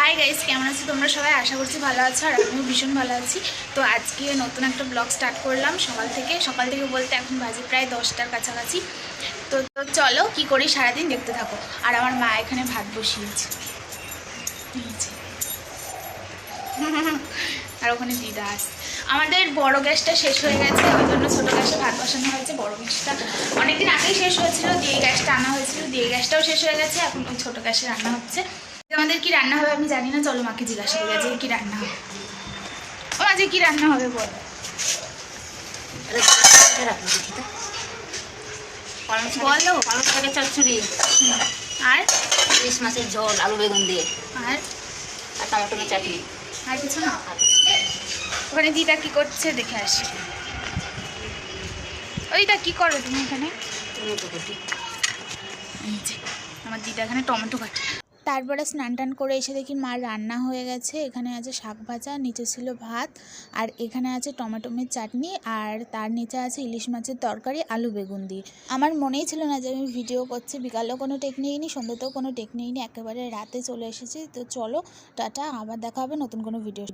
Hi guys, কেমন আছো তোমরা সবাই? আশা করছি ভালো আছো আর আমিও ভীষণ ভালো আছি। তো আজকে নতুন একটা ব্লগ স্টার্ট করলাম সকাল থেকে বলতে এখন বাজে প্রায় 10টার কাছাকাছি। তো চলো কি করি সারাদিন দেখতে থাকো। আর আমার মা এখানে ভাত বসিয়েছে আর ওখানে দিদা আসছে। আমাদের বড় গ্যাসটা শেষ হয়ে গেছে, ওই জন্য ছোটো গ্যাসে ভাত বসানো হয়েছে। বড় গ্যাসটা অনেকদিন আগেই শেষ হয়েছিল, দিয়ে গ্যাসটা আনা হয়েছিল, দিয়ে গ্যাসটাও শেষ হয়ে গেছে। এখন ওই ছোটো গ্যাসে রান্না হচ্ছে। আমাদের কি রান্না হবে আমি জানি না, চলো মাকে জিজ্ঞাসা করি আজকে কি রান্না হবে। ও আজকে কি রান্না হবে বল। বলো। পালং শাকের চচ্চড়ি আর ইলিশ মাছের ঝোল আলু বেগুন দিয়ে আর আর টমেটোর চাটনি। আর কিছু না। ওখানে দিদা কি করছে দেখে আসি। ওইটা কি করো তুমি এখানে? টমেটো কুটি। আমার দিদা এখানে টমেটো কাটে। তারপরে স্নান টান করে এসে দেখি মার রান্না হয়ে গেছে। এখানে আছে শাক ভাজা, নিচে ছিল ভাত, আর এখানে আছে টমেটোমের চাটনি, আর তার নিচে আছে ইলিশ মাছের তরকারি আলু বেগুন দিয়ে। আমার মনেই ছিল না যে আমি ভিডিও করছি। বিকালেও কোনো টেক নিইনি, সন্ধ্যাতেও কোনো টেক নিইনি, একেবারে রাতে চলে এসেছি। তো চলো টাটা, আবার দেখা হবে নতুন কোনো ভিডিও।